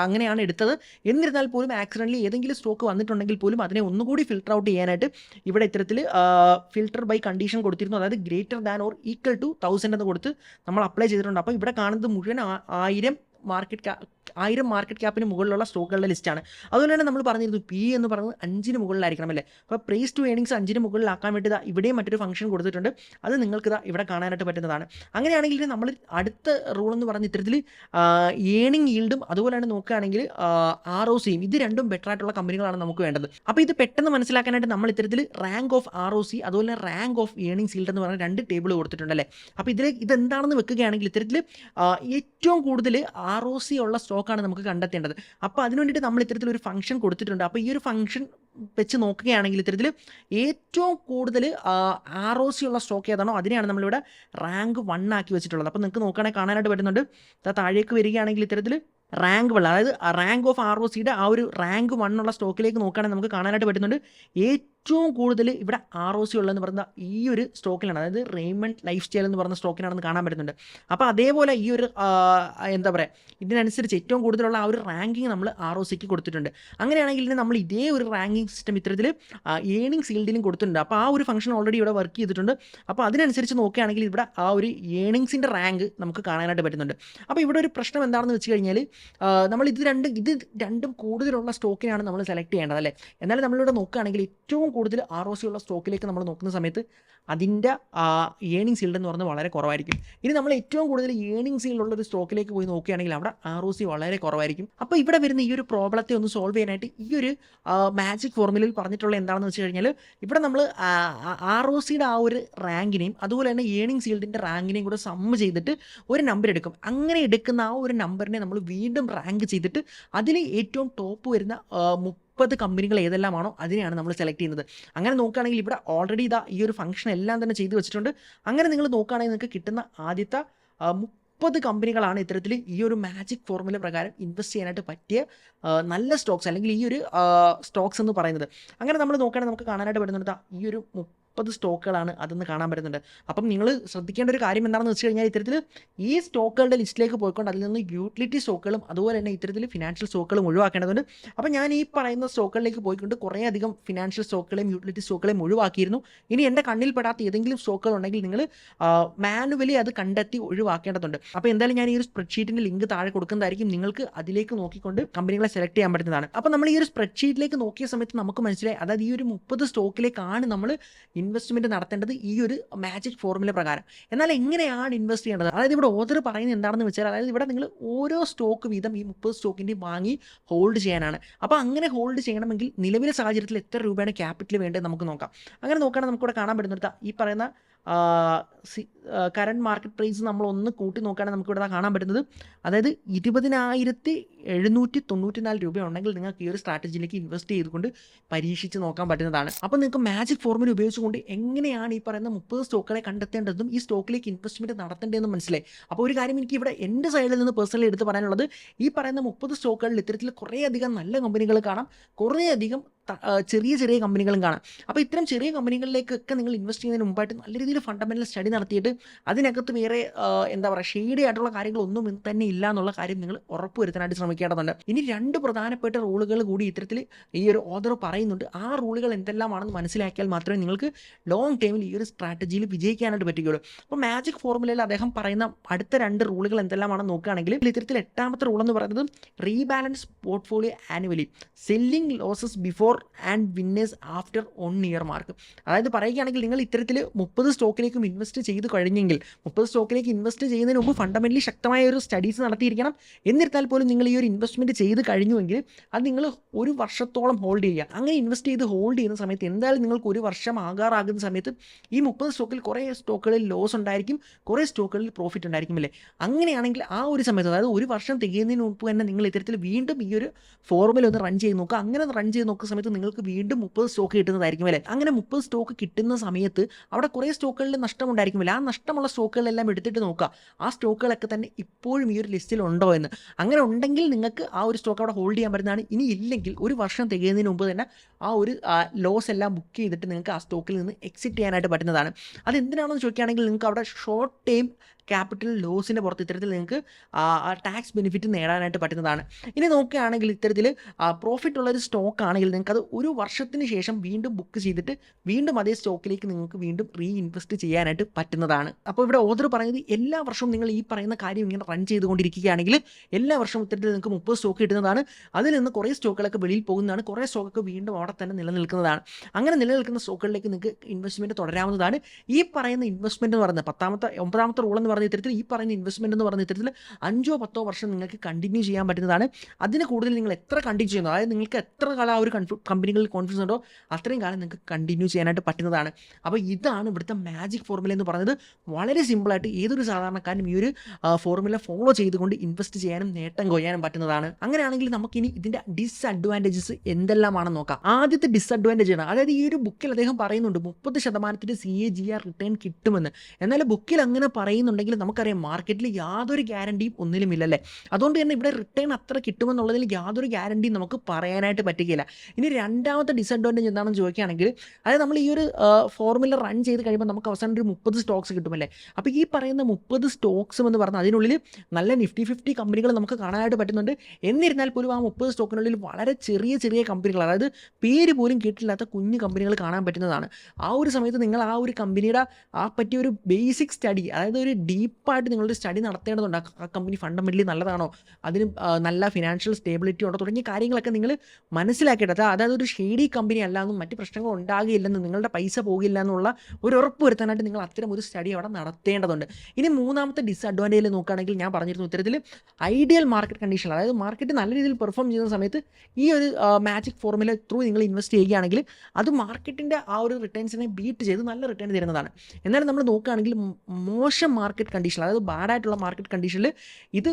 അങ്ങനെയാണ് എടുത്തത്. എന്നിരുന്നാൽ പോലും ആക്സിഡൻ്റലി ഏതെങ്കിലും സ്റ്റോക്ക് വന്നിട്ടുണ്ടെങ്കിൽ പോലും അതിനെ ഒന്നുകൂടി ഫിൽട്ടർ ഔട്ട് ചെയ്യാനായിട്ട് ഇവിടെ ഇത്തരത്തിൽ ഫിൽട്ടർ ബൈ കണ്ടീഷൻ കൊടുത്തിരുന്നു. അതായത് greater than or equal to 1000 എന്ന് കൊടുത്ത് നമ്മൾ അപ്ലൈ ചെയ്തിട്ടുണ്ട്. അപ്പോൾ ഇവിടെ കാണുന്നത് മുഴുവൻ 1000 മാർക്കറ്റ് ക്യാപ്പിന് മുകളിലുള്ള സ്റ്റോക്കുകളുടെ ലിസ്റ്റാണ്. അതുപോലെ തന്നെ നമ്മൾ പറഞ്ഞിരുന്നു പി എന്ന് പറയുന്നത് 5-ന് മുകളിലായിരിക്കണം അല്ലേ. അപ്പോൾ പ്രൈസ് ടു ഏണിങ്സ് 5-ന് മുകളിലാക്കാൻ വേണ്ടി ഇവിടെയും മറ്റൊരു ഫംഗ്ഷൻ കൊടുത്തിട്ടുണ്ട്. അത് നിങ്ങൾക്ക് ഇവിടെ കാണാനായിട്ട് പറ്റുന്നതാണ്. അങ്ങനെയാണെങ്കിൽ നമ്മൾ അടുത്ത റൂൾ എന്ന് പറഞ്ഞ ഇത്തരത്തിൽ ഏണിംഗ് ഈൽഡും അതുപോലെ തന്നെ നോക്കുകയാണെങ്കിൽ ROCയും ഇത് രണ്ടും ബെറ്റർ ആയിട്ടുള്ള കമ്പനികളാണ് നമുക്ക് വേണ്ടത്. അപ്പോൾ ഇത് പെട്ടെന്ന് മനസ്സിലാക്കാനായിട്ട് നമ്മൾ ഇത്തരത്തിൽ റാങ്ക് ഓഫ് ROC അതുപോലെ റാങ്ക് ഓഫ് ഏണിംഗ്സ് ഈൽഡ് എന്ന് പറഞ്ഞ 2 ടേബിൾ കൊടുത്തിട്ടുണ്ട് അല്ലേ. അപ്പോൾ ഇതെന്താണെന്ന് വെക്കുകയാണെങ്കിൽ ഇത്തരത്തിൽ ഏറ്റവും കൂടുതൽ ROC ഉള്ള സ്റ്റോക്കാണ് നമുക്ക് കണ്ടെത്തേണ്ടത്. അപ്പോൾ അതിന് വേണ്ടിയിട്ട് നമ്മൾ ഇത്തരത്തിലൊരു ഫംഗ്ഷൻ കൊടുത്തിട്ടുണ്ട്. അപ്പോൾ ഈ ഒരു ഫംഗ്ഷൻ വെച്ച് നോക്കുകയാണെങ്കിൽ ഇത്തരത്തിൽ ഏറ്റവും കൂടുതൽ ROC ഉള്ള സ്റ്റോക്ക് ഏതാണോ അതിനെയാണ് നമ്മളിവിടെ റാങ്ക് 1 ആക്കി വെച്ചിട്ടുള്ളത്. അപ്പോൾ നിങ്ങൾക്ക് നോക്കുകയാണെങ്കിൽ കാണാനായിട്ട് പറ്റുന്നുണ്ട്. താഴേക്ക് വരികയാണെങ്കിൽ ഇത്തരത്തിൽ റാങ്ക് 1, അതായത് റാങ്ക് ഓഫ് ROCയുടെ ആ ഒരു റാങ്ക് 1 ഉള്ള സ്റ്റോക്കിലേക്ക് നോക്കുകയാണെങ്കിൽ നമുക്ക് കാണാനായിട്ട് പറ്റുന്നുണ്ട് ഏറ്റവും കൂടുതൽ ഇവിടെ ROC ഉള്ളതെന്ന് പറയുന്ന ഈ ഒരു സ്റ്റോക്കിലാണ്, അതായത് റെയ്മണ്ട് ലൈഫ് സ്റ്റൈൽ എന്ന് പറയുന്ന സ്റ്റോക്കിനാണെന്ന് കാണാൻ പറ്റുന്നുണ്ട്. അപ്പോൾ അതേപോലെ ഈ ഒരു എന്താ പറയുക, ഇതിനനുസരിച്ച് ഏറ്റവും കൂടുതലുള്ള ആ ഒരു റാങ്കിങ് നമ്മൾ ROCക്ക് കൊടുത്തിട്ടുണ്ട്. അങ്ങനെയാണെങ്കിൽ നമ്മൾ ഇതേ ഒരു റാങ്കിങ് സിസ്റ്റം ഇത്തരത്തിൽ ഏണിംഗ്സ് ഈൽഡിലും കൊടുത്തിട്ടുണ്ട്. അപ്പോൾ ആ ഒരു ഫംഗ്ഷൻ ഓൾറെഡി ഇവിടെ വർക്ക് ചെയ്തിട്ടുണ്ട്. അപ്പോൾ അതിനനുസരിച്ച് നോക്കുകയാണെങ്കിൽ ഇവിടെ ആ ഒരു ഏണിംഗ്സിൻ്റെ റാങ്ക് നമുക്ക് കാണാനായിട്ട് പറ്റുന്നുണ്ട്. അപ്പോൾ ഇവിടെ ഒരു പ്രശ്നം എന്താണെന്ന് വെച്ച് കഴിഞ്ഞാൽ നമ്മൾ ഇത് രണ്ടും കൂടുതലുള്ള സ്റ്റോക്കിനാണ് നമ്മൾ സെലക്ട് ചെയ്യേണ്ടത് അല്ലേ. എന്നാലും നമ്മളിവിടെ നോക്കുകയാണെങ്കിൽ ഏറ്റവും കൂടുതൽ ROC ഉള്ള സ്റ്റോക്കിലേക്ക് നമ്മൾ നോക്കുന്ന സമയത്ത് അതിൻ്റെ ഏണിംഗ്സ് ഈൽഡ് എന്ന് പറഞ്ഞാൽ വളരെ കുറവായിരിക്കും. ഇനി നമ്മൾ ഏറ്റവും കൂടുതൽ ഏണിംഗ്സ് ഈൽഡ് ഉള്ള ഒരു സ്റ്റോക്കിലേക്ക് പോയി നോക്കുകയാണെങ്കിൽ അവിടെ ROC വളരെ കുറവായിരിക്കും. അപ്പോൾ ഇവിടെ വരുന്ന ഈ ഒരു പ്രോബ്ലത്തെ ഒന്ന് സോൾവ് ചെയ്യാനായിട്ട് ഈ ഒരു മാജിക് ഫോർമുലയിൽ പറഞ്ഞിട്ടുള്ള എന്താണെന്ന് വെച്ച് കഴിഞ്ഞാൽ ഇവിടെ നമ്മൾ ROCയുടെ ആ ഒരു റാങ്കിനെയും അതുപോലെ തന്നെ ഏണിംഗ്സ് ഈൽഡിൻ്റെ റാങ്കിനെയും കൂടെ സമ്മ് ചെയ്തിട്ട് ഒരു നമ്പർ എടുക്കും. അങ്ങനെ എടുക്കുന്ന ആ ഒരു നമ്പറിനെ നമ്മൾ വീണ്ടും റാങ്ക് ചെയ്തിട്ട് അതിൽ ഏറ്റവും ടോപ്പ് വരുന്ന 30 കമ്പനികൾ ഏതെല്ലാമാണോ അതിനെയാണ് നമ്മൾ സെലക്ട് ചെയ്യുന്നത്. അങ്ങനെ നോക്കുകയാണെങ്കിൽ ഇവിടെ ഓൾറെഡി ഈ ഒരു ഫംഗ്ഷൻ എല്ലാം തന്നെ ചെയ്തു വെച്ചിട്ടുണ്ട്. അങ്ങനെ നിങ്ങൾ നോക്കുകയാണെങ്കിൽ നിങ്ങൾക്ക് കിട്ടുന്ന ആദ്യത്തെ 30 കമ്പനികളാണ് ഇത്തരത്തിൽ ഈ ഒരു മാജിക് ഫോർമുല പ്രകാരം ഇൻവെസ്റ്റ് ചെയ്യാനായിട്ട് പറ്റിയ നല്ല സ്റ്റോക്സ് അല്ലെങ്കിൽ ഈ ഒരു സ്റ്റോക്സ് എന്ന് പറയുന്നത്. അങ്ങനെ നമ്മൾ നോക്കുകയാണെങ്കിൽ നമുക്ക് കാണാനായിട്ട് പറ്റുന്നത് ഈ ഒരു 30 സ്റ്റോക്കുകളാണ് അതെന്ന് കാണാൻ പറ്റുന്നുണ്ട്. അപ്പം നിങ്ങൾ ശ്രദ്ധിക്കേണ്ട ഒരു കാര്യം എന്താണെന്ന് വെച്ച് കഴിഞ്ഞാൽ ഇത്തരത്തിൽ ഈ സ്റ്റോക്കുകളുടെ ലിസ്റ്റിലേക്ക് പോയിക്കൊണ്ട് അതിൽ നിന്ന് യൂട്ടിലിറ്റി സ്റ്റോക്കുകളും അതുപോലെ തന്നെ ഇത്തരത്തിൽ ഫിനാൻഷ്യൽ സ്റ്റോക്കുകളും ഒഴിവാക്കേണ്ടതുണ്ട്. അപ്പം ഞാൻ ഈ പറയുന്ന സ്റ്റോക്കുകളിലേക്ക് പോയിക്കൊണ്ട് കുറേയധികം ഫിനാൻഷ്യൽ സ്റ്റോക്കുകളെയും യൂട്ടിലിറ്റി സ്റ്റോക്കുകളെയും ഒഴിവാക്കിയിരുന്നു. ഇനി എൻ്റെ കണ്ണിൽപ്പെടാത്ത ഏതെങ്കിലും സ്റ്റോക്കുകൾ ഉണ്ടെങ്കിൽ നിങ്ങൾ മാനുവലി അത് കണ്ടെത്തി ഒഴിവാക്കേണ്ടതുണ്ട്. അപ്പോൾ എന്തായാലും ഞാൻ ഈ ഒരു സ്പ്രെഡ്ഷീറ്റിൻ്റെ ലിങ്ക് താഴെ കൊടുക്കുന്നതായിരിക്കും. നിങ്ങൾക്ക് അതിലേക്ക് നോക്കിക്കൊണ്ട് കമ്പനികളെ സെലക്ട് ചെയ്യാൻ പറ്റുന്നതാണ്. അപ്പോൾ നമ്മൾ ഈ ഒരു സ്പ്രെഡ്ഷീറ്റിലേക്ക് നോക്കിയ സമയത്ത് നമുക്ക് മനസ്സിലായി, അതായത് ഈ ഒരു 30 സ്റ്റോക്കിലേക്കാണ് നമ്മൾ ഇൻവെസ്റ്റ്മെൻറ്റ് നടത്തേണ്ടത് ഈ ഒരു മാജിക് ഫോർമുല പ്രകാരം. എന്നാൽ എങ്ങനെയാണ് ഇൻവെസ്റ്റ് ചെയ്യേണ്ടത്? അതായത് ഇവിടെ ഓതർ പറയുന്നത് എന്താണെന്ന് വെച്ചാൽ, അതായത് ഇവിടെ നിങ്ങൾ ഓരോ സ്റ്റോക്ക് വീതം ഈ 30 സ്റ്റോക്കിൻ്റെ വാങ്ങി ഹോൾഡ് ചെയ്യാനാണ്. അപ്പോൾ അങ്ങനെ ഹോൾഡ് ചെയ്യണമെങ്കിൽ നിലവിലെ സാഹചര്യത്തിൽ എത്ര രൂപയാണ് ക്യാപിറ്റൽ വേണ്ടത് നമുക്ക് നോക്കാം. അങ്ങനെ നോക്കുകയാണെങ്കിൽ നമുക്കിവിടെ കാണാൻ പറ്റുന്നത് ഈ പറയുന്ന കറണ്ട് മാർക്കറ്റ് പ്രൈസ് നമ്മളൊന്ന് കൂട്ടി നോക്കുകയാണെങ്കിൽ നമുക്കിവിടെ കാണാൻ പറ്റുന്നത്, അതായത് 20,794 രൂപ ഉണ്ടെങ്കിൽ നിങ്ങൾക്ക് ഈ ഒരു സ്ട്രാറ്റജിയിലേക്ക് ഇൻവെസ്റ്റ് ചെയ്തുകൊണ്ട് പരീക്ഷിച്ച് നോക്കാൻ പറ്റുന്നതാണ്. അപ്പോൾ നിങ്ങൾക്ക് മാജിക് ഫോർമുല ഉപയോഗിച്ചുകൊണ്ട് എങ്ങനെയാണ് ഈ പറയുന്ന 30 സ്റ്റോക്കുകളെ കണ്ടെത്തേണ്ടതും ഈ സ്റ്റോക്കിലേക്ക് ഇൻവെസ്റ്റ്മെൻറ്റ് നടത്തേണ്ടതെന്നും മനസ്സിലായി. അപ്പോൾ ഒരു കാര്യം എനിക്ക് ഇവിടെ എൻ്റെ സൈഡിൽ നിന്ന് പേഴ്സണലി എടുത്ത് പറയാനുള്ളത്, ഈ പറയുന്ന 30 സ്റ്റോക്കുകളിൽ ഇത്തരത്തിൽ കുറേയധികം നല്ല കമ്പനികൾ കാണാം, കുറേയധികം ചെറിയ ചെറിയ കമ്പനികളും കാണാം. അപ്പോൾ ഇത്തരം ചെറിയ കമ്പനികളിലേക്കൊക്കെ നിങ്ങൾ ഇൻവെസ്റ്റ് ചെയ്യുന്നതിന് മുമ്പായിട്ട് നല്ല രീതിയിൽ ഫണ്ടമെൻ്റൽ സ്റ്റഡി നടത്തിയിട്ട് അതിനകത്ത് വേറെ എന്താ പറയുക ഷെയ്ഡി ആയിട്ടുള്ള കാര്യങ്ങളൊന്നും തന്നെ ഇല്ല എന്നുള്ള കാര്യം നിങ്ങൾ ഉറപ്പുവരുത്താനായിട്ട് ശ്രമിക്കേണ്ടതുണ്ട്. ഇനി 2 പ്രധാനപ്പെട്ട റൂളുകൾ കൂടി ഇത്തരത്തിൽ ഈ ഒരു ഓഥർ പറയുന്നുണ്ട്. ആ റൂളുകൾ എന്തെല്ലാമാണെന്ന് മനസ്സിലാക്കിയാൽ മാത്രമേ നിങ്ങൾക്ക് ലോങ് ടൈമിൽ ഈ ഒരു സ്ട്രാറ്റജിയിൽ വിജയിക്കാനായിട്ട് പറ്റുകയുള്ളൂ. അപ്പോൾ മാജിക് ഫോർമുലയിൽ അദ്ദേഹം പറയുന്ന അടുത്ത 2 റൂളുകൾ എന്തെല്ലാമാണെന്ന് നോക്കുകയാണെങ്കിൽ ഇത്തരത്തിൽ 8ാമത്തെ റൂൾ എന്ന് പറയുന്നത് rebalance portfolio annually, selling losses before and winners after 1 year mark. അതായത് പറയുകയാണെങ്കിൽ നിങ്ങൾ ഇത്തരത്തിൽ 30 സ്റ്റോക്കിലേക്കും ഇൻവെസ്റ്റ് ചെയ്ത് കഴിഞ്ഞെങ്കിൽ 30 സ്റ്റോക്കിലേക്ക് ഇൻവെസ്റ്റ് ചെയ്യുന്നതിന് മുമ്പ് ഫണ്ടമെൻ്റലി ശക്തമായ ഒരു സ്റ്റഡീസ് നടത്തിയിരിക്കണം. എന്നിരുന്നാൽ പോലും നിങ്ങൾ ഈ ഒരു ഇൻവെസ്റ്റ്മെൻറ്റ് ചെയ്ത് കഴിഞ്ഞുവെങ്കിൽ അത് നിങ്ങൾ 1 വർഷത്തോളം ഹോൾഡ് ചെയ്യുക. അങ്ങനെ ഇൻവെസ്റ്റ് ചെയ്ത് ഹോൾഡ് ചെയ്യുന്ന സമയത്ത് എന്തായാലും നിങ്ങൾക്ക് 1 വർഷം ആകാറാകുന്ന സമയത്ത് ഈ 30 സ്റ്റോക്കിൽ കുറേ സ്റ്റോക്കുകളിൽ ലോസ് ഉണ്ടായിരിക്കും, കുറേ സ്റ്റോക്കുകളിൽ പ്രോഫിറ്റ് ഉണ്ടായിരിക്കും അല്ലേ. അങ്ങനെയാണെങ്കിൽ ആ ഒരു സമയത്ത് അതായത് 1 വർഷം തികയുന്നതിന് മുമ്പ് തന്നെ നിങ്ങൾ ഇത്തരത്തിൽ വീണ്ടും ഈ ഒരു ഫോർമുല ഒന്ന് റൺ ചെയ്ത് നോക്കുക. അങ്ങനെ റൺ ചെയ്ത് നോക്കുന്ന സമയത്ത് നിങ്ങൾക്ക് വീണ്ടും 30 സ്റ്റോക്ക് കിട്ടുന്നതായിരിക്കും അല്ലേ. അങ്ങനെ 30 സ്റ്റോക്ക് കിട്ടുന്ന സമയത്ത് അവിടെ കുറേ സ്റ്റോക്കുകളിൽ നഷ്ടമുണ്ടായിരിക്കുമല്ലോ. ആ നഷ്ടമുള്ള സ്റ്റോക്കുകളെല്ലാം എടുത്തിട്ട് നോക്കുക ആ സ്റ്റോക്കുകളൊക്കെ തന്നെ ഇപ്പോഴും ഈ ഒരു ലിസ്റ്റിൽ ഉണ്ടോ എന്ന്. അങ്ങനെ ഉണ്ടെങ്കിൽ നിങ്ങൾക്ക് ആ ഒരു സ്റ്റോക്ക് അവിടെ ഹോൾഡ് ചെയ്യാൻ പറ്റുന്നതാണ്. ഇനി ഇല്ലെങ്കിൽ 1 വർഷം തികയുന്നതിന് മുമ്പ് തന്നെ ആ ഒരു ലോസ് എല്ലാം ബുക്ക് ചെയ്തിട്ട് നിങ്ങൾക്ക് ആ സ്റ്റോക്കിൽ നിന്ന് എക്സിറ്റ് ചെയ്യാനായിട്ട് പറ്റുന്നതാണ്. അതെന്തിനാണെന്ന് ചോദിക്കുകയാണെങ്കിൽ നിങ്ങൾക്ക് അവിടെ ഷോർട്ട് ടൈം ക്യാപിറ്റൽ ലോസിൻ്റെ പുറത്ത് ഇത്തരത്തിൽ നിങ്ങൾക്ക് ടാക്സ് ബെനിഫിറ്റ് നേടാനായിട്ട് പറ്റുന്നതാണ്. ഇനി നോക്കുകയാണെങ്കിൽ ഇത്തരത്തിൽ പ്രോഫിറ്റ് ഉള്ളൊരു സ്റ്റോക്ക് ആണെങ്കിൽ നിങ്ങൾക്ക് അത് 1 വർഷത്തിന് ശേഷം വീണ്ടും ബുക്ക് ചെയ്തിട്ട് വീണ്ടും അതേ സ്റ്റോക്കിലേക്ക് നിങ്ങൾക്ക് വീണ്ടും ഇൻവെസ്റ്റ് ചെയ്യാനായിട്ട് പറ്റുന്നതാണ്. അപ്പോൾ ഇവിടെ ഓഥർ പറയുന്നത് എല്ലാ വർഷവും നിങ്ങൾ ഈ പറയുന്ന കാര്യം ഇങ്ങനെ റൺ ചെയ്തുകൊണ്ടിരിക്കുകയാണെങ്കിൽ എല്ലാ വർഷവും ഇത്തരത്തിൽ നിങ്ങൾക്ക് 30 സ്റ്റോക്ക് കിട്ടുന്നതാണ്. അതിൽ നിന്ന് കുറേ സ്റ്റോക്കുകളൊക്കെ വെളിയിൽ പോകുന്നതാണ്, കുറേ സ്റ്റോക്കൊക്കെ വീണ്ടും അവിടെ തന്നെ നിലനിൽക്കുന്നതാണ്. അങ്ങനെ നിലനിൽക്കുന്ന സ്റ്റോക്കുകളിലേക്ക് നിങ്ങൾക്ക് ഇൻവെസ്റ്റ്മെൻറ്റ് തുടരാവുന്നതാണ്. ഈ പറയുന്ന ഇൻവെസ്റ്റ്മെൻറ്റ് എന്ന് പറയുന്നത് 9ാമത്തെ റൂൾ എന്ന് പറഞ്ഞ ഇത്തരത്തിൽ ഈ പറയുന്ന ഇൻവെസ്റ്റ്മെൻറ്റ് എന്ന് പറഞ്ഞ ഇത്തരത്തിൽ 5-10 വർഷം നിങ്ങൾക്ക് കണ്ടിന്യൂ ചെയ്യാൻ പറ്റുന്നതാണ്. അതിന് കൂടുതൽ നിങ്ങൾ എത്ര കണ്ടിന്യൂ ചെയ്യുന്നു, അതായത് നിങ്ങൾക്ക് എത്ര കാലം ആ ഒരു കമ്പനികളിൽ കോൺഫിഡൻസ് ഉണ്ടോ അത്രയും കാലം നിങ്ങൾക്ക് കണ്ടിന്യൂ ചെയ്യാനായിട്ട് പറ്റുന്നതാണ്. അപ്പോൾ ഇതാണ് ഇവിടുത്തെ മാജിക് ഫോർമുല എന്ന് പറയുന്നത്. വളരെ സിമ്പിളായിട്ട് ഏതൊരു സാധാരണക്കാരനും ഈ ഒരു ഫോർമുല ഫോളോ ചെയ്തുകൊണ്ട് ഇൻവെസ്റ്റ് ചെയ്യാനും നേട്ടം കൊയ്യാനും പറ്റുന്നതാണ്. അങ്ങനെയാണെങ്കിൽ നമുക്കിനി ഇതിൻ്റെ ഡിസ്അഡ്വാൻറ്റേജസ് എന്തെല്ലാമാണെന്ന് നോക്കാം. ആദ്യത്തെ ഡിസ്അഡ്വാൻറ്റേജ് ആണ്, അതായത് ഈ ഒരു ബുക്കിൽ അദ്ദേഹം പറയുന്നുണ്ട് 30% CAGR റിട്ടേൺ കിട്ടുമെന്ന്. എന്നാൽ ബുക്കിൽ അങ്ങനെ പറയുന്നുണ്ടെങ്കിൽ നമുക്കറിയാം മാർക്കറ്റിൽ യാതൊരു ഗ്യാരണ്ടിയും ഒന്നിലുമില്ലല്ലേ. അതുകൊണ്ട് തന്നെ ഇവിടെ റിട്ടേൺ അത്ര കിട്ടുമെന്നുള്ളതിൽ യാതൊരു ഗ്യാരണ്ടിയും നമുക്ക് പറയാനായിട്ട് പറ്റുകയില്ല. ഇനി 2ാമത്തെ ഡിസ്അഡ്വാൻറ്റേജ് എന്താണെന്ന് ചോദിക്കുകയാണെങ്കിൽ അതായത് നമ്മൾ ഈ ഒരു ഫോർമുല റൺ ചെയ്ത് കഴിയുമ്പോൾ നമുക്ക് അവസാനം ഒരു 30 സ്റ്റോക്സ് കിട്ടുമല്ലേ. അപ്പോൾ ഈ പറയുന്ന 30 സ്റ്റോക്സും എന്ന് പറഞ്ഞാൽ അതിനുള്ളിൽ നല്ല നിഫ്റ്റി 50 കമ്പനികൾ നമുക്ക് കാണാനായിട്ട് പറ്റുന്നുണ്ട്. എന്നിരുന്നാൽ പോലും ആ 30 സ്റ്റോക്കിനുള്ളിൽ വളരെ ചെറിയ ചെറിയ കമ്പനികൾ, അതായത് പേര് പോലും കേട്ടില്ലാത്ത കുഞ്ഞു കമ്പനികൾ കാണാൻ പറ്റുന്നതാണ്. ആ ഒരു സമയത്ത് നിങ്ങൾ ആ ഒരു കമ്പനിയുടെ പറ്റിയ ഒരു ബേസിക് സ്റ്റഡി, അതായത് ഒരു ഡീപ്പായിട്ട് നിങ്ങളുടെ സ്റ്റഡി നടത്തേണ്ടതുണ്ട്. ആ കമ്പനി ഫണ്ടമെൻ്റലി നല്ലതാണോ, അതിന് നല്ല ഫിനാൻഷ്യൽ സ്റ്റേബിലിറ്റി ഉണ്ടോ തുടങ്ങിയ കാര്യങ്ങളൊക്കെ നിങ്ങൾ മനസ്സിലാക്കേണ്ടത്. അതായത് ഒരു ഷെയ്ഡി കമ്പനി അല്ലാന്നും മറ്റ് പ്രശ്നങ്ങൾ ഉണ്ടാകില്ലെന്നും നിങ്ങളുടെ പൈസ പോകില്ല എന്നുള്ള ഒരു ഉറപ്പ് വരുത്താനായിട്ട് നിങ്ങൾ അത്തരം ഒരു സ്റ്റഡി അവിടെ നടത്തേണ്ടതുണ്ട്. ഇനി 3ാമത്തെ ഡിസ്അഡ്വാൻറ്റേജ് നോക്കുകയാണെങ്കിൽ ഞാൻ പറഞ്ഞിരുന്നു ഇത്തരത്തിൽ ഐഡിയൽ മാർക്കറ്റ് കണ്ടീഷൻ, അതായത് മാർക്കറ്റ് നല്ല രീതിയിൽ പെർഫോം ചെയ്യുന്ന സമയത്ത് ഈ ഒരു മാജിക് ഫോർമുല ത്രൂ നിങ്ങൾ ഇൻവെസ്റ്റ് ചെയ്യുകയാണെങ്കിൽ അത് മാർക്കറ്റിൻ്റെ ആ ഒരു റിട്ടേൺസിനെ ബീറ്റ് ചെയ്ത് നല്ല റിട്ടേൺ തരുന്നതാണ്. എന്നാലും നമ്മൾ നോക്കുകയാണെങ്കിൽ മോശം മാർക്കറ്റ് കണ്ടീഷൻ, അതായത് ബാഡായിട്ടുള്ള മാർക്കറ്റ് കണ്ടീഷനിൽ ഇത്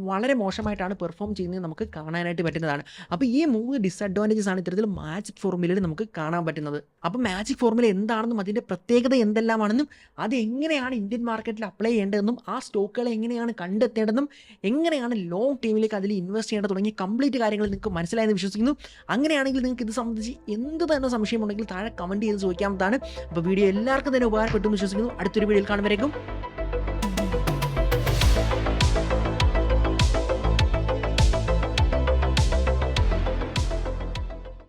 വളരെ മോശമായിട്ടാണ് പെർഫോം ചെയ്യുന്നത് നമുക്ക് കാണാനായിട്ട് പറ്റുന്നതാണ്. അപ്പോൾ ഈ 3 ഡിസ്അഡ്വാൻറ്റേജസ് ആണ് ഇത്തരത്തിൽ മാജിക് ഫോർമുലയിൽ നമുക്ക് കാണാൻ പറ്റുന്നത്. അപ്പോൾ മാജിക് ഫോർമുല എന്താണെന്നും അതിൻ്റെ പ്രത്യേകത എന്തെല്ലാമാണെന്നും അത് എങ്ങനെയാണ് ഇന്ത്യൻ മാർക്കറ്റിൽ അപ്ലൈ ചെയ്യേണ്ടതെന്നും ആ സ്റ്റോക്കുകളെ എങ്ങനെയാണ് കണ്ടെത്തേണ്ടതെന്നും എങ്ങനെയാണ് ലോങ് ടൈമിലേക്ക് അതിൽ ഇൻവെസ്റ്റ് ചെയ്യേണ്ടത് തുടങ്ങിയ കംപ്ലീറ്റ് കാര്യങ്ങൾ നിങ്ങൾക്ക് മനസ്സിലായെന്ന് വിശ്വസിക്കുന്നു. അങ്ങനെയാണെങ്കിൽ നിങ്ങൾക്ക് ഇത് സംബന്ധിച്ച് എന്ത് തന്നെ സംശയമുണ്ടെങ്കിൽ താഴെ കമൻറ്റ് ചെയ്ത് ചോദിക്കാവുന്നതാണ്. അപ്പോൾ വീഡിയോ എല്ലാവർക്കും തന്നെ ഉപകാരപ്പെട്ടു എന്ന് വിശ്വസിക്കുന്നു. അടുത്തൊരു വീഡിയോയിൽ കാണുമ്പോഴേക്കും